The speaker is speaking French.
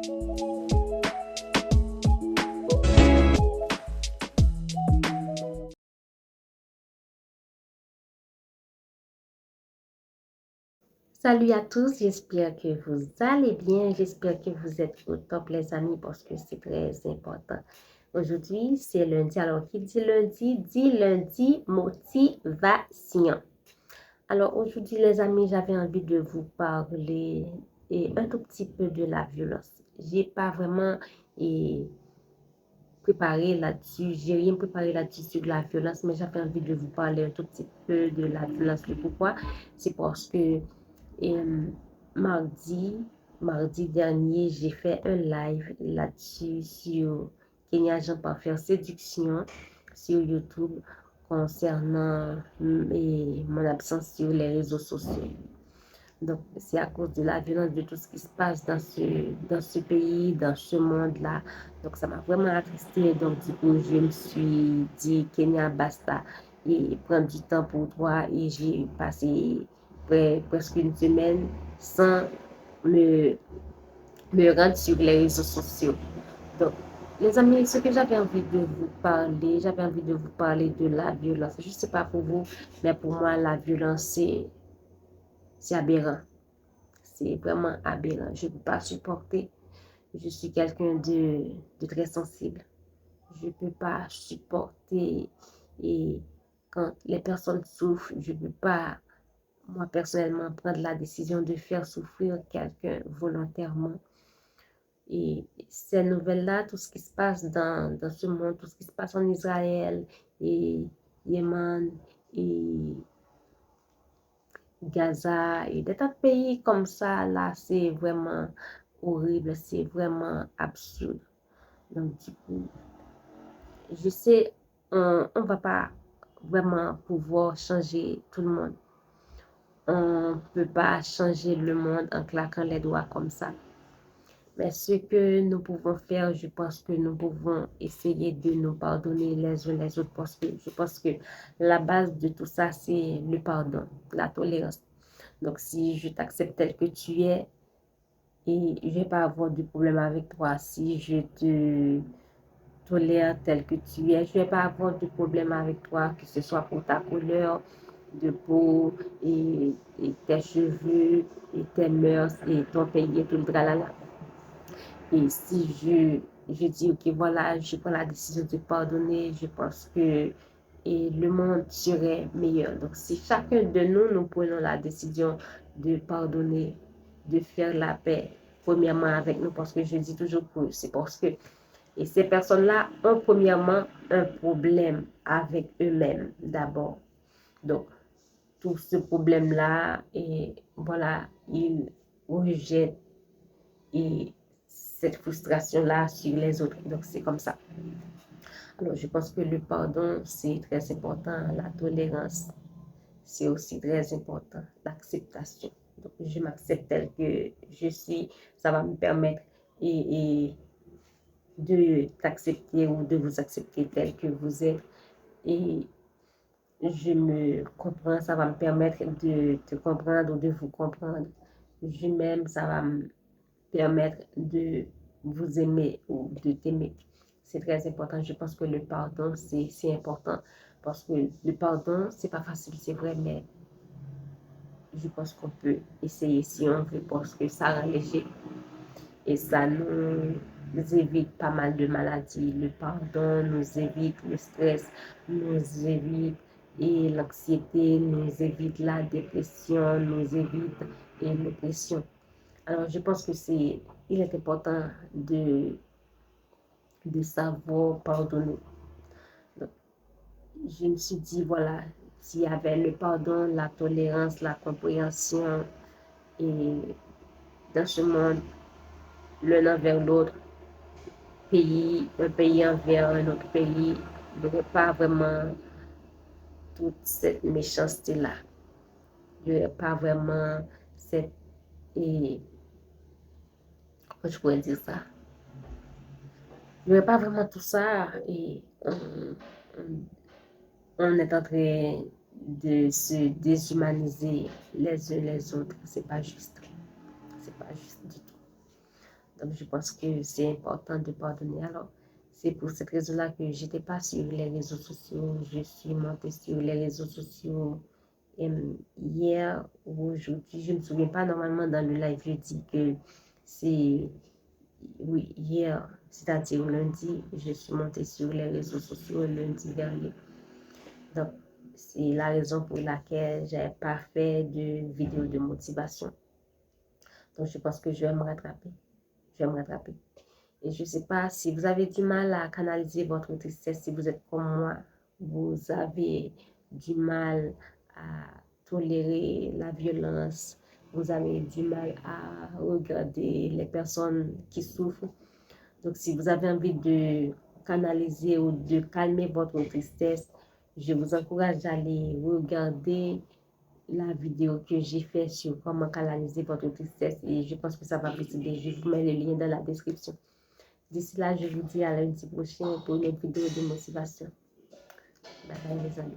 Salut à tous, j'espère que vous allez bien, j'espère que vous êtes au top les amis parce que c'est très important. Aujourd'hui, c'est lundi, alors qui dit lundi motivation. Alors aujourd'hui les amis, j'avais envie de vous parler un tout petit peu de la violence. J'ai pas vraiment préparé là-dessus, j'ai rien préparé là-dessus sur la violence, mais j'avais envie de vous parler un tout petit peu de la violence. Pourquoi? C'est parce que et mardi dernier, j'ai fait un live là-dessus sur Kenya Jean Parfaire Séduction sur YouTube concernant mon absence sur les réseaux sociaux. Donc, c'est à cause de la violence, de tout ce qui se passe dans ce pays, dans ce monde-là. Donc, ça m'a vraiment attristé. Donc, du coup, je me suis dit, Kenya, basta, et prends du temps pour toi. Et j'ai passé presque une semaine sans me, me rendre sur les réseaux sociaux. Donc, les amis, ce que j'avais envie de vous parler, j'avais envie de vous parler de la violence. Je ne sais pas pour vous, mais pour moi, la violence, c'est aberrant. C'est vraiment aberrant. Je ne peux pas supporter. Je suis quelqu'un de très sensible. Je ne peux pas supporter. Et quand les personnes souffrent, je ne peux pas, moi personnellement, prendre la décision de faire souffrir quelqu'un volontairement. Et ces nouvelles-là, tout ce qui se passe dans ce monde, tout ce qui se passe en Israël et Yémen et Gaza et des tas de pays comme ça, là, c'est vraiment horrible, c'est vraiment absurde. Donc, du coup, je sais, on ne va pas vraiment pouvoir changer tout le monde. On ne peut pas changer le monde en claquant les doigts comme ça. Mais ce que nous pouvons faire, je pense que nous pouvons essayer de nous pardonner les uns les autres parce que je pense que la base de tout ça, c'est le pardon, la tolérance. Donc, si je t'accepte tel que tu es, et je ne vais pas avoir de problème avec toi. Si je te tolère tel que tu es, je ne vais pas avoir de problème avec toi, que ce soit pour ta couleur de peau et tes cheveux et tes mœurs et ton pays et tout le tralala. Et si je dis, ok, voilà, je prends la décision de pardonner, je pense que le monde serait meilleur. Donc, si chacun de nous, nous prenons la décision de pardonner, de faire la paix, premièrement avec nous, parce que je dis toujours que c'est parce que et ces personnes-là ont premièrement un problème avec eux-mêmes d'abord. Donc, tout ce problème-là, et voilà, ils rejettent et cette frustration-là sur les autres. Donc, c'est comme ça. Alors, je pense que le pardon, c'est très important. La tolérance, c'est aussi très important. L'acceptation. Donc, je m'accepte tel que je suis. Ça va me permettre et de t'accepter ou de vous accepter tel que vous êtes. Et je me comprends, ça va me permettre de te comprendre ou de vous comprendre. Je m'aime, ça va me permettre de vous aimer ou de t'aimer. C'est très important. Je pense que le pardon, c'est important. Parce que le pardon, c'est pas facile, c'est vrai, mais je pense qu'on peut essayer si on veut parce que ça rend léger et ça nous évite pas mal de maladies. Le pardon nous évite le stress, nous évite et l'anxiété, nous évite la dépression, nous évite l'oppression. Alors, je pense que il est important de savoir pardonner. Donc, je me suis dit, voilà, s'il y avait le pardon, la tolérance, la compréhension, et dans ce monde, l'un envers l'autre, un pays envers un autre pays, il n'y aurait pas vraiment toute cette méchanceté-là. Il n'y aurait pas vraiment cette... Et, comment je pourrais dire ça? Il n'y aurait pas vraiment tout ça et on est en train de se déshumaniser les uns les autres. C'est pas juste. C'est pas juste du tout. Donc, je pense que c'est important de pardonner. Alors, c'est pour cette raison-là que je n'étais pas sur les réseaux sociaux. Je suis montée sur les réseaux sociaux hier ou aujourd'hui. Je ne me souviens pas. Normalement, dans le live, je dis que c'est, oui, hier, c'est-à-dire lundi, je suis montée sur les réseaux sociaux lundi dernier. Donc, c'est la raison pour laquelle je n'ai pas fait de vidéo de motivation. Donc, je pense que je vais me rattraper. Je vais me rattraper. Et je ne sais pas si vous avez du mal à canaliser votre tristesse, si vous êtes comme moi, vous avez du mal à tolérer la violence, vous avez du mal à regarder les personnes qui souffrent. Donc, si vous avez envie de canaliser ou de calmer votre tristesse, je vous encourage à aller regarder la vidéo que j'ai faite sur comment canaliser votre tristesse et je pense que ça va vous aider. Je vous mets le lien dans la description. D'ici là, je vous dis à lundi prochain pour une autre vidéo de motivation. Bye bye les amis.